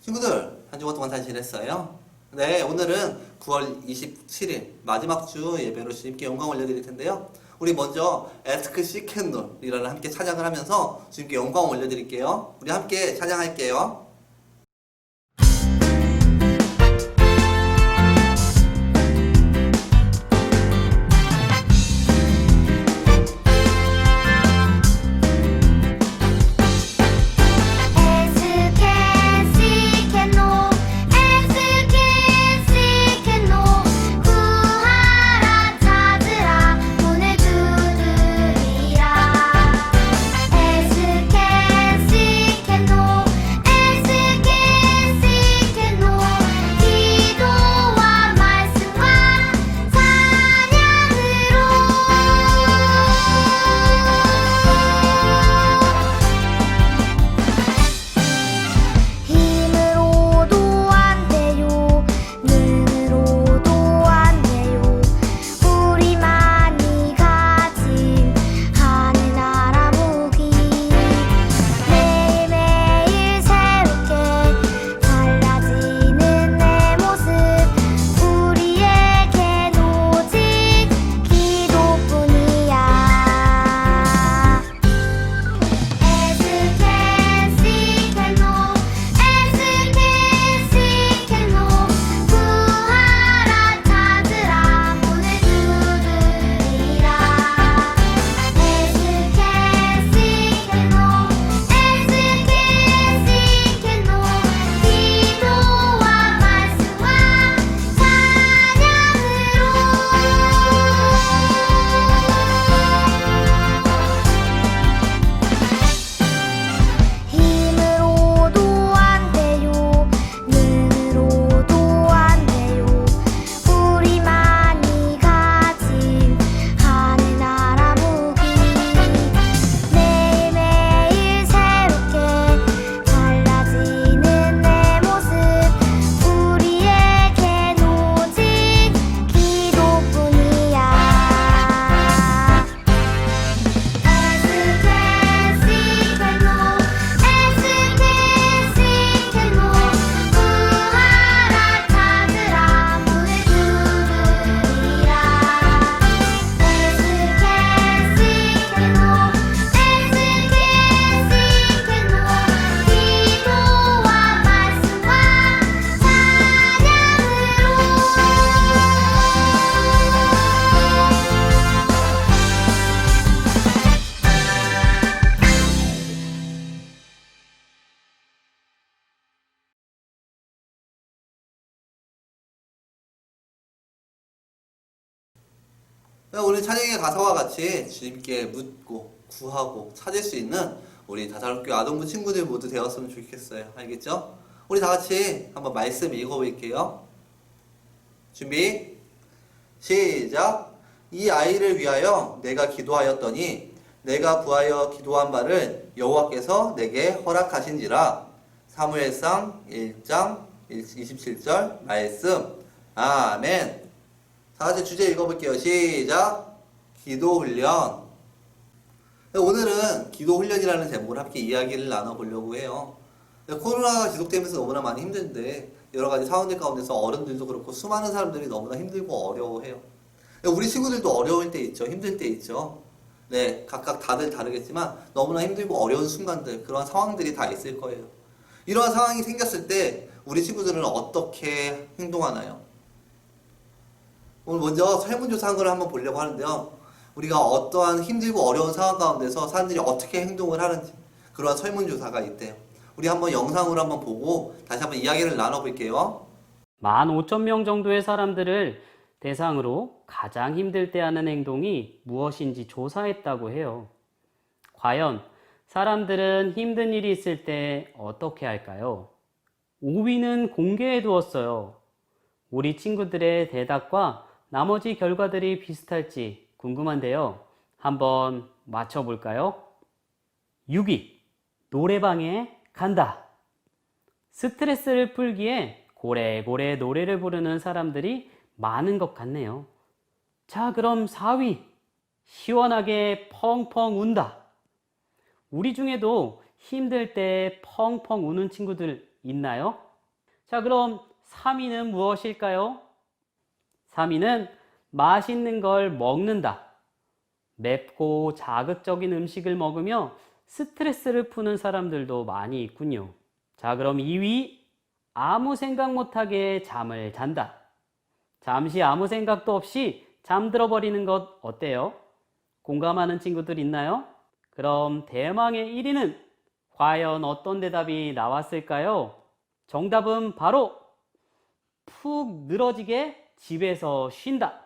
친구들, 한 주간 동안 잘 지냈어요? 네, 오늘은 9월 27일 마지막 주 예배로 주님께 영광 올려드릴 텐데요. 우리 먼저 Ask Seek and Know이라는 함께 찬양을 하면서 주님께 영광 올려드릴게요. 우리 함께 찬양할게요. 오늘 찬양의 가사와 같이 주님께 묻고 구하고 찾을 수 있는 우리 다사롭교회 아동부 친구들 모두 되었으면 좋겠어요. 알겠죠? 우리 다 같이 한번 말씀 읽어볼게요. 준비 시작. 이 아이를 위하여 내가 기도하였더니 내가 구하여 기도한 바를 여호와께서 내게 허락하신지라. 사무엘상 1장 27절 말씀. 아멘. 다 같이 주제 읽어볼게요. 시작. 기도 훈련. 오늘은 기도 훈련이라는 제목으로 함께 이야기를 나눠보려고 해요. 코로나가 지속되면서 너무나 많이 힘든데 여러 가지 상황들 가운데서 어른들도 그렇고 수많은 사람들이 너무나 힘들고 어려워해요. 우리 친구들도 어려울 때 있죠. 힘들 때 있죠. 네, 각각 다들 다르겠지만 너무나 힘들고 어려운 순간들, 그런 상황들이 다 있을 거예요. 이러한 상황이 생겼을 때 우리 친구들은 어떻게 행동하나요? 오늘 먼저 설문조사한 걸 한번 보려고 하는데요. 우리가 어떠한 힘들고 어려운 상황 가운데서 사람들이 어떻게 행동을 하는지 그러한 설문조사가 있대요. 우리 한번 영상으로 한번 보고 다시 한번 이야기를 나눠볼게요. 15,000명 정도의 사람들을 대상으로 가장 힘들 때 하는 행동이 무엇인지 조사했다고 해요. 과연 사람들은 힘든 일이 있을 때 어떻게 할까요? 5위는 공개해 두었어요. 우리 친구들의 대답과 나머지 결과들이 비슷할지 궁금한데요. 한번 맞춰볼까요? 6위, 노래방에 간다. 스트레스를 풀기에 고래고래 노래를 부르는 사람들이 많은 것 같네요. 자, 그럼 4위, 시원하게 펑펑 운다. 우리 중에도 힘들 때 펑펑 우는 친구들 있나요? 자, 그럼 3위는 무엇일까요? 3위는 맛있는 걸 먹는다. 맵고 자극적인 음식을 먹으며 스트레스를 푸는 사람들도 많이 있군요. 자, 그럼 2위, 아무 생각 못하게 잠을 잔다. 잠시 아무 생각도 없이 잠들어 버리는 것 어때요? 공감하는 친구들 있나요? 그럼 대망의 1위는 과연 어떤 대답이 나왔을까요? 정답은 바로 푹 늘어지게 집에서 쉰다.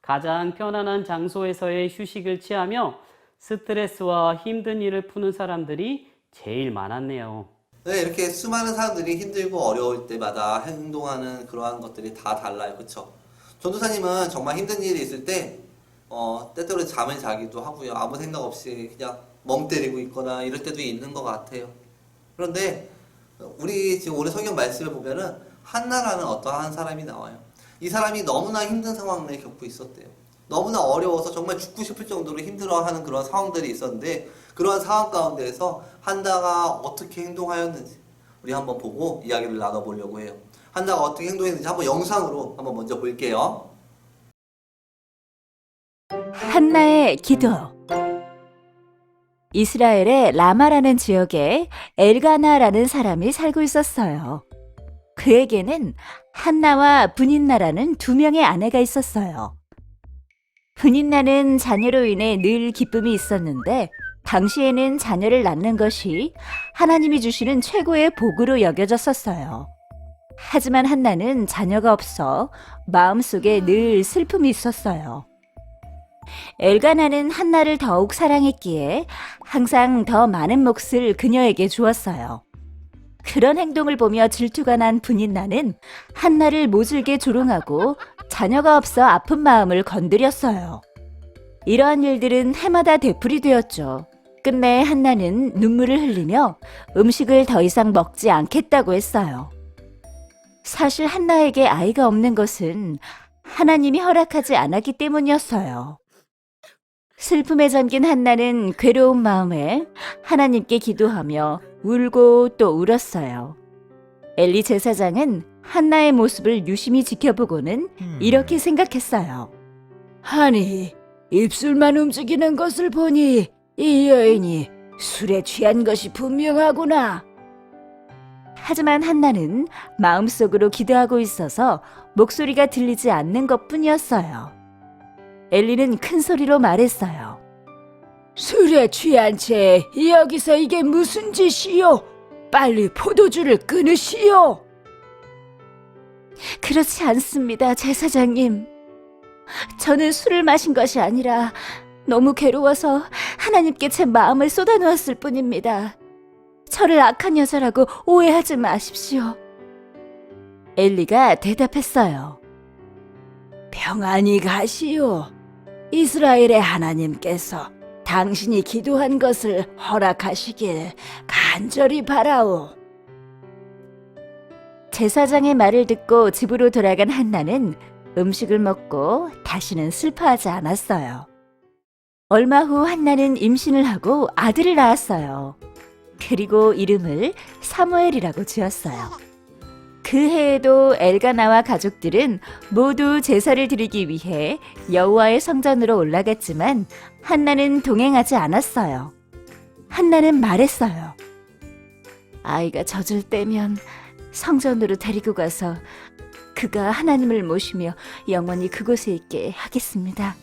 가장 편안한 장소에서의 휴식을 취하며 스트레스와 힘든 일을 푸는 사람들이 제일 많았네요. 네, 이렇게 수많은 사람들이 힘들고 어려울 때마다 행동하는 그러한 것들이 다 달라요. 그쵸? 전도사님은 정말 힘든 일이 있을 때, 때때로 잠을 자기도 하고요. 아무 생각 없이 그냥 멍 때리고 있거나 이럴 때도 있는 것 같아요. 그런데, 우리 지금 오늘 성경 말씀을 보면은, 한나라는 어떠한 사람이 나와요. 이 사람이 너무나 힘든 상황을 겪고 있었대요. 너무나 어려워서 정말 죽고 싶을 정도로 힘들어하는 그런 상황들이 있었는데, 그러한 상황 가운데에서 한나가 어떻게 행동하였는지 우리 한번 보고 이야기를 나눠보려고 해요. 한나가 어떻게 행동했는지 한번 영상으로 한번 먼저 볼게요. 한나의 기도. 이스라엘의 라마라는 지역에 엘가나라는 사람이 살고 있었어요. 그에게는 한나와 브닌나라는 두 명의 아내가 있었어요. 브닌나는 자녀로 인해 늘 기쁨이 있었는데 당시에는 자녀를 낳는 것이 하나님이 주시는 최고의 복으로 여겨졌었어요. 하지만 한나는 자녀가 없어 마음속에 늘 슬픔이 있었어요. 엘가나는 한나를 더욱 사랑했기에 항상 더 많은 몫을 그녀에게 주었어요. 그런 행동을 보며 질투가 난 브닌나는 한나를 모질게 조롱하고 자녀가 없어 아픈 마음을 건드렸어요. 이러한 일들은 해마다 되풀이되었죠. 끝내 한나는 눈물을 흘리며 음식을 더 이상 먹지 않겠다고 했어요. 사실 한나에게 아이가 없는 것은 하나님이 허락하지 않았기 때문이었어요. 슬픔에 잠긴 한나는 괴로운 마음에 하나님께 기도하며 울고 또 울었어요. 엘리 제사장은 한나의 모습을 유심히 지켜보고는 이렇게 생각했어요. 아니, 입술만 움직이는 것을 보니 이 여인이 술에 취한 것이 분명하구나. 하지만 한나는 마음속으로 기도하고 있어서 목소리가 들리지 않는 것뿐이었어요. 엘리는 큰 소리로 말했어요. 술에 취한 채 여기서 이게 무슨 짓이요? 빨리 포도주를 끊으시오. 그렇지 않습니다, 제사장님. 저는 술을 마신 것이 아니라 너무 괴로워서 하나님께 제 마음을 쏟아놓았을 뿐입니다. 저를 악한 여자라고 오해하지 마십시오. 엘리가 대답했어요. 평안히 가시오. 이스라엘의 하나님께서 당신이 기도한 것을 허락하시길 간절히 바라오. 제사장의 말을 듣고 집으로 돌아간 한나는 음식을 먹고 다시는 슬퍼하지 않았어요. 얼마 후 한나는 임신을 하고 아들을 낳았어요. 그리고 이름을 사무엘이라고 지었어요. 그 해에도 엘가나와 가족들은 모두 제사를 드리기 위해 여호와의 성전으로 올라갔지만 한나는 동행하지 않았어요. 한나는 말했어요. 아이가 젖을 떼면 성전으로 데리고 가서 그가 하나님을 모시며 영원히 그곳에 있게 하겠습니다.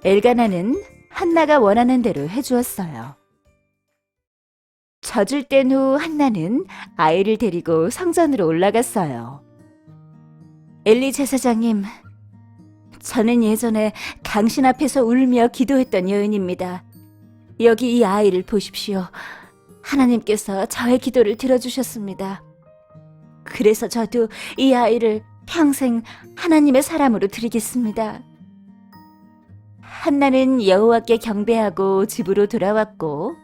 엘가나는 한나가 원하는 대로 해주었어요. 젖을 뗀 후 한나는 아이를 데리고 성전으로 올라갔어요. 엘리 제사장님, 저는 예전에 당신 앞에서 울며 기도했던 여인입니다. 여기 이 아이를 보십시오. 하나님께서 저의 기도를 들어주셨습니다. 그래서 저도 이 아이를 평생 하나님의 사람으로 드리겠습니다. 한나는 여호와께 경배하고 집으로 돌아왔고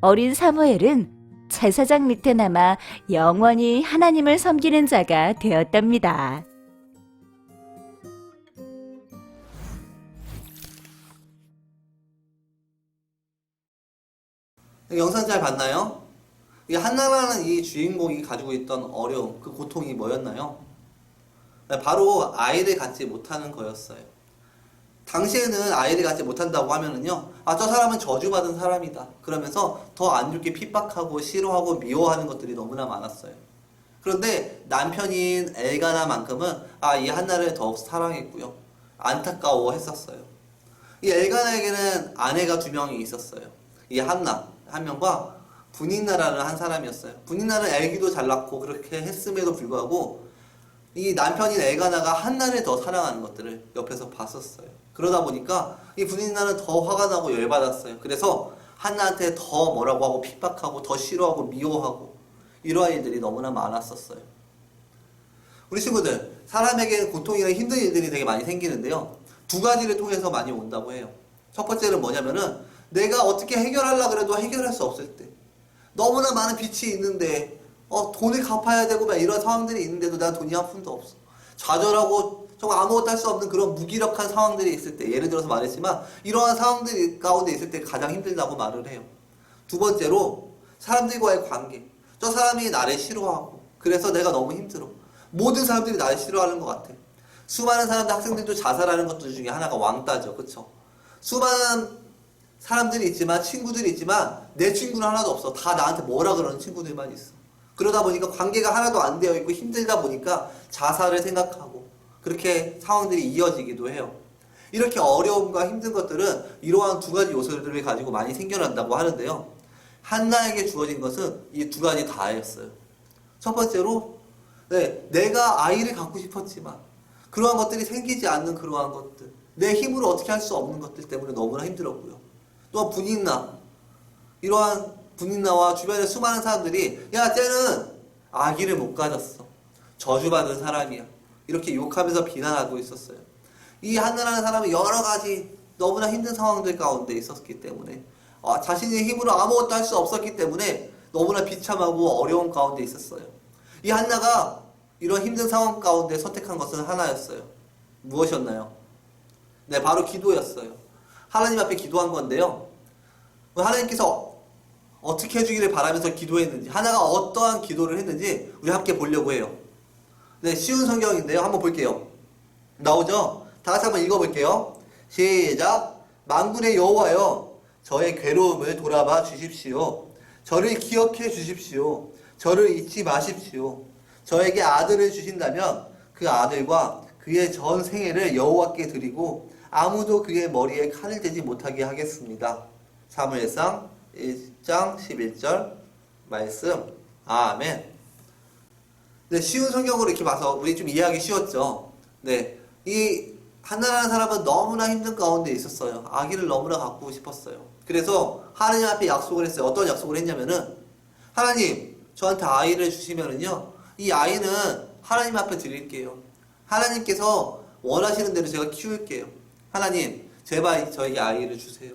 어린 사무엘은 제사장 밑에 남아 영원히 하나님을 섬기는 자가 되었답니다. 영상 잘 봤나요? 이 한나라는 이 주인공이 가지고 있던 어려움, 그 고통이 뭐였나요? 바로 아이를 갖지 못하는 거였어요. 당시에는 아이를 갖지 못한다고 하면은요, 아, 저 사람은 저주받은 사람이다. 그러면서 더 안 좋게 핍박하고 싫어하고 미워하는 것들이 너무나 많았어요. 그런데 남편인 엘가나만큼은 이 한나를 더욱 사랑했고요. 안타까워했었어요. 이 엘가나에게는 아내가 2명이 있었어요. 이 한나, 한 명과 분인나라는 한 사람이었어요. 분인나는 애기도 잘 낳고 그렇게 했음에도 불구하고 이 남편인 엘가나가 한나를 더 사랑하는 것들을 옆에서 봤었어요. 그러다 보니까 이 분인나는 더 화가 나고 열받았어요. 그래서 한나한테 더 뭐라고 하고 핍박하고 더 싫어하고 미워하고 이러한 일들이 너무나 많았었어요. 우리 친구들, 사람에게 고통이나 힘든 일들이 되게 많이 생기는데요. 2가지를 통해서 많이 온다고 해요. 첫 번째는 뭐냐면은 내가 어떻게 해결하려고 해도 해결할 수 없을 때, 너무나 많은 빚이 있는데 돈을 갚아야 되고 막 이런 상황들이 있는데도 난 돈이 한 푼도 없어. 좌절하고 정말 아무것도 할 수 없는 그런 무기력한 상황들이 있을 때, 예를 들어서 말했지만 이러한 상황들 가운데 있을 때 가장 힘들다고 말을 해요. 2번째로 사람들과의 관계. 저 사람이 나를 싫어하고 그래서 내가 너무 힘들어. 모든 사람들이 나를 싫어하는 것 같아. 수많은 사람들, 학생들도 자살하는 것들 중에 하나가 왕따죠. 그쵸? 수많은 사람들이 있지만, 친구들이 있지만 내 친구는 하나도 없어. 다 나한테 뭐라 그러는 친구들만 있어. 그러다 보니까 관계가 하나도 안 되어 있고 힘들다 보니까 자살을 생각하고 그렇게 상황들이 이어지기도 해요. 이렇게 어려움과 힘든 것들은 이러한 2가지 요소들을 가지고 많이 생겨난다고 하는데요. 한나에게 주어진 것은 이 2가지 다였어요. 첫 번째로 내가 아이를 갖고 싶었지만 그러한 것들이 생기지 않는 그러한 것들, 내 힘으로 어떻게 할 수 없는 것들 때문에 너무나 힘들었고요. 또한 분인나, 이러한 분인나와 주변의 수많은 사람들이 야, 쟤는 아기를 못 가졌어. 저주받은 사람이야. 이렇게 욕하면서 비난하고 있었어요. 이 한나라는 사람은 여러 가지 너무나 힘든 상황들 가운데 있었기 때문에 자신의 힘으로 아무것도 할 수 없었기 때문에 너무나 비참하고 어려운 가운데 있었어요. 이 한나가 이런 힘든 상황 가운데 선택한 것은 하나였어요. 무엇이었나요? 네, 바로 기도였어요. 하나님 앞에 기도한 건데요. 하나님께서 어떻게 해주기를 바라면서 기도했는지, 하나가 어떠한 기도를 했는지 우리 함께 보려고 해요. 네, 쉬운 성경인데요. 한번 볼게요. 나오죠? 다 같이 한번 읽어볼게요. 시작. 만군의 여호와여, 저의 괴로움을 돌아봐 주십시오. 저를 기억해 주십시오. 저를 잊지 마십시오. 저에게 아들을 주신다면 그 아들과 그의 전 생애를 여호와께 드리고 아무도 그의 머리에 칼을 대지 못하게 하겠습니다. 사무엘상 1장 11절 말씀. 아멘. 네, 쉬운 성경으로 이렇게 봐서 우리 좀 이해하기 쉬웠죠. 네, 이 한나라는 사람은 너무나 힘든 가운데 있었어요. 아기를 너무나 갖고 싶었어요. 그래서 하나님 앞에 약속을 했어요. 어떤 약속을 했냐면은, 하나님, 저한테 아이를 주시면은요, 이 아이는 하나님 앞에 드릴게요. 하나님께서 원하시는 대로 제가 키울게요. 하나님, 제발 저에게 아이를 주세요.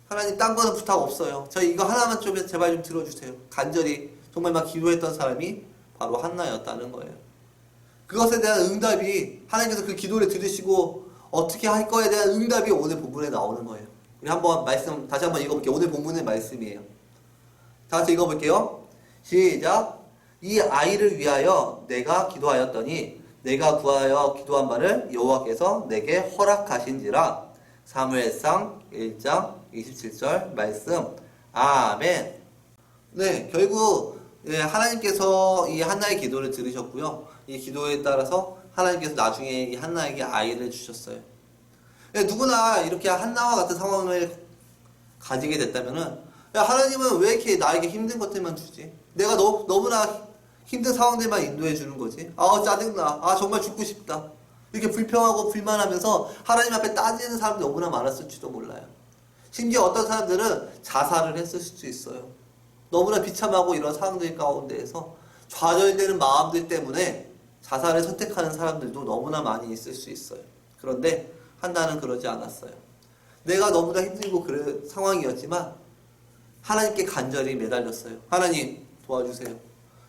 하나님, 딴 거는 부탁 없어요. 저 이거 하나만 좀 제발 좀 들어주세요. 간절히 정말 막 기도했던 사람이 바로 한나였다는 거예요. 그것에 대한 응답이, 하나님께서 그 기도를 들으시고 어떻게 할 거에 대한 응답이 오늘 본문에 나오는 거예요. 우리 한번 말씀 다시 한번 읽어볼게요. 오늘 본문의 말씀이에요. 다 같이 읽어볼게요. 시작. 이 아이를 위하여 내가 기도하였더니 내가 구하여 기도한 바를 여호와께서 내게 허락하신지라. 사무엘상 1장 27절 말씀. 아멘. 네, 결국 하나님께서 이 한나의 기도를 들으셨고요. 이 기도에 따라서 하나님께서 나중에 이 한나에게 아이를 주셨어요. 누구나 이렇게 한나와 같은 상황을 가지게 됐다면은, 야, 하나님은 왜 이렇게 나에게 힘든 것들만 주지? 내가 너무나 힘든 상황들만 인도해 주는 거지? 짜증나. 정말 죽고 싶다. 이렇게 불평하고 불만하면서 하나님 앞에 따지는 사람들이 너무나 많았을지도 몰라요. 심지어 어떤 사람들은 자살을 했을 수도 있어요. 너무나 비참하고 이런 상황들 가운데에서 좌절되는 마음들 때문에 자살을 선택하는 사람들도 너무나 많이 있을 수 있어요. 그런데 한나는 그러지 않았어요. 내가 너무나 힘들고 그런 상황이었지만 하나님께 간절히 매달렸어요. 하나님, 도와주세요.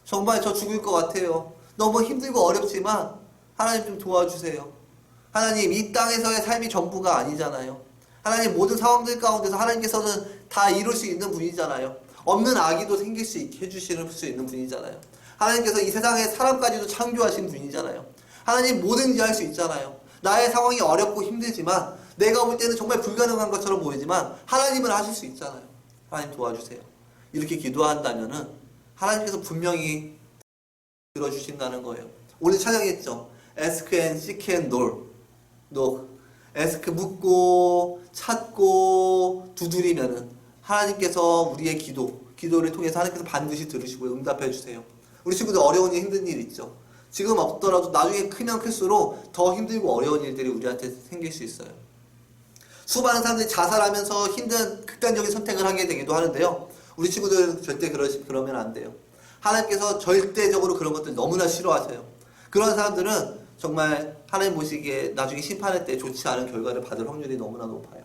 정말 저 죽을 것 같아요. 너무 힘들고 어렵지만 하나님 좀 도와주세요. 하나님, 이 땅에서의 삶이 전부가 아니잖아요. 하나님, 모든 상황들 가운데서 하나님께서는 다 이룰 수 있는 분이잖아요. 없는 아기도 생길 수 있게 해주실 수 있는 분이잖아요. 하나님께서 이 세상에 사람까지도 창조하신 분이잖아요. 하나님 뭐든지 할 수 있잖아요. 나의 상황이 어렵고 힘들지만 내가 볼 때는 정말 불가능한 것처럼 보이지만 하나님은 하실 수 있잖아요. 하나님 도와주세요. 이렇게 기도한다면은 하나님께서 분명히 들어주신다는 거예요. 오늘 찬양했죠. Ask and seek and knock. Ask 묻고 찾고 두드리면은 하나님께서 우리의 기도를 통해서 하나님께서 반드시 들으시고 응답해 주세요. 우리 친구들 어려운 일 힘든 일 있죠. 지금 없더라도 나중에 크면 클수록 더 힘들고 어려운 일들이 우리한테 생길 수 있어요. 수많은 사람들이 자살하면서 힘든 극단적인 선택을 하게 되기도 하는데요. 우리 친구들은 절대 그러면 안 돼요. 하나님께서 절대적으로 그런 것들 너무나 싫어하세요. 그런 사람들은 정말 하나님 보시기에 나중에 심판할 때 좋지 않은 결과를 받을 확률이 너무나 높아요.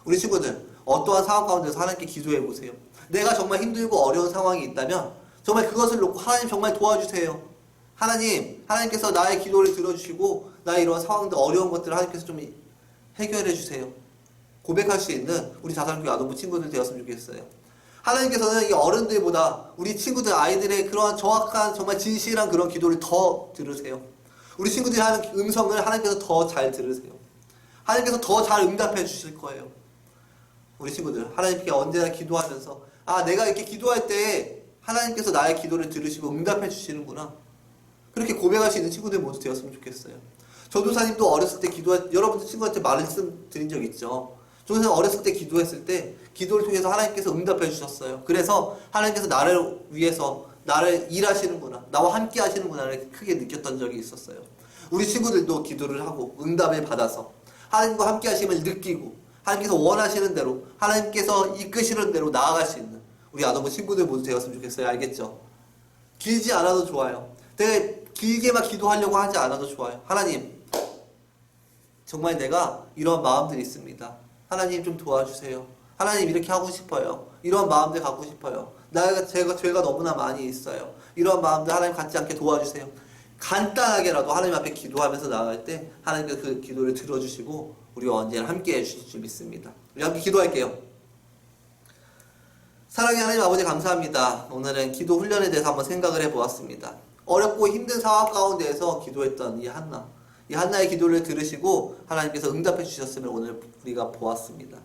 우리 친구들 어떠한 상황 가운데서 하나님께 기도해 보세요. 내가 정말 힘들고 어려운 상황이 있다면 정말 그것을 놓고 하나님 정말 도와주세요. 하나님께서 나의 기도를 들어주시고 나의 이런 상황들 어려운 것들을 하나님께서 좀 해결해 주세요. 고백할 수 있는 우리 자살교회 아동부 친구들 되었으면 좋겠어요. 하나님께서는 이 어른들보다 우리 친구들 아이들의 그러한 정확한 정말 진실한 그런 기도를 더 들으세요. 우리 친구들이 하는 음성을 하나님께서 더 잘 들으세요. 하나님께서 더 잘 응답해 주실 거예요. 우리 친구들 하나님께 언제나 기도하면서 내가 이렇게 기도할 때 하나님께서 나의 기도를 들으시고 응답해 주시는구나. 그렇게 고백할 수 있는 친구들 모두 되었으면 좋겠어요. 전도사님도 어렸을 때 여러분들 친구한테 말씀드린 적 있죠. 전도사님 어렸을 때 기도했을 때 기도를 통해서 하나님께서 응답해 주셨어요. 그래서 하나님께서 나를 위해서 나를 일하시는구나, 나와 함께 하시는구나를 크게 느꼈던 적이 있었어요. 우리 친구들도 기도를 하고 응답을 받아서 하나님과 함께 하심을 느끼고 하나님께서 원하시는 대로 하나님께서 이끄시는 대로 나아갈 수 있는 우리 아동부 친구들 모두 되었으면 좋겠어요. 알겠죠? 길지 않아도 좋아요. 내가 길게만 기도하려고 하지 않아도 좋아요. 하나님, 정말 내가 이런 마음들이 있습니다. 하나님 좀 도와주세요. 하나님 이렇게 하고 싶어요. 이런 마음들 갖고 싶어요. 죄가 너무나 많이 있어요. 이런 마음들 하나님 갖지 않게 도와주세요. 간단하게라도 하나님 앞에 기도하면서 나아갈 때 하나님께서 그 기도를 들어주시고 우리와 언제나 함께 해주실 줄 믿습니다. 우리 함께 기도할게요. 사랑의 하나님 아버지 감사합니다. 오늘은 기도 훈련에 대해서 한번 생각을 해보았습니다. 어렵고 힘든 상황 가운데에서 기도했던 이 한나의 기도를 들으시고 하나님께서 응답해 주셨음을 오늘 우리가 보았습니다.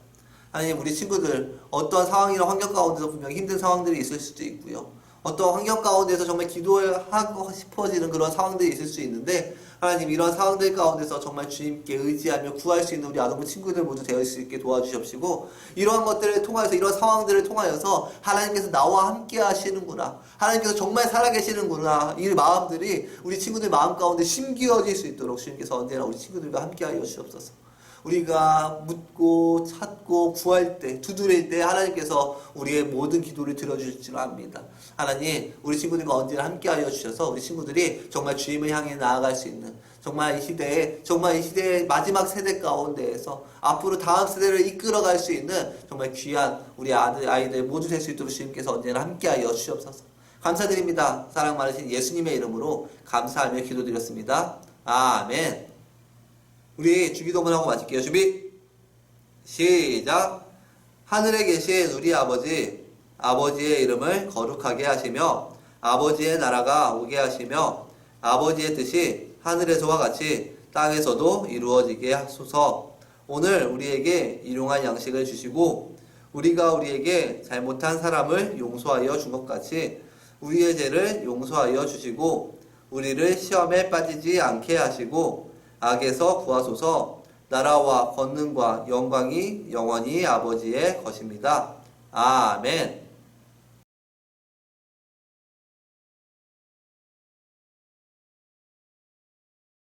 하나님, 우리 친구들 어떠한 상황이나 환경 가운데서 분명히 힘든 상황들이 있을 수도 있고요. 어떠한 환경 가운데서 정말 기도를 하고 싶어지는 그런 상황들이 있을 수 있는데 하나님, 이런 상황들 가운데서 정말 주님께 의지하며 구할 수 있는 우리 아동부 친구들 모두 되어 수 있게 도와주시옵시고 이러한 것들을 통하여서 이런 상황들을 통하여서 하나님께서 나와 함께 하시는구나, 하나님께서 정말 살아계시는구나, 이 마음들이 우리 친구들 마음 가운데 심기어질 수 있도록 주님께서 언제나 우리 친구들과 함께 하여 주시옵소서. 우리가 묻고 찾고 구할 때 두드릴 때 하나님께서 우리의 모든 기도를 들어주실 줄 압니다. 하나님, 우리 친구들과 언제나 함께하여 주셔서 우리 친구들이 정말 주님을 향해 나아갈 수 있는 정말 이 시대의 마지막 세대 가운데에서 앞으로 다음 세대를 이끌어갈 수 있는 정말 귀한 우리 아이들 모두 될 수 있도록 주님께서 언제나 함께하여 주시옵소서. 감사드립니다. 사랑 많으신 예수님의 이름으로 감사하며 기도드렸습니다. 아멘. 우리 주기도문 하고 마칠게요. 준비 시작. 하늘에 계신 우리 아버지의 이름을 거룩하게 하시며 아버지의 나라가 오게 하시며 아버지의 뜻이 하늘에서와 같이 땅에서도 이루어지게 하소서. 오늘 우리에게 일용할 양식을 주시고 우리가 우리에게 잘못한 사람을 용서하여 준 것 같이 우리의 죄를 용서하여 주시고 우리를 시험에 빠지지 않게 하시고 악에서 구하소서. 나라와 권능과 영광이 영원히 아버지의 것입니다. 아멘.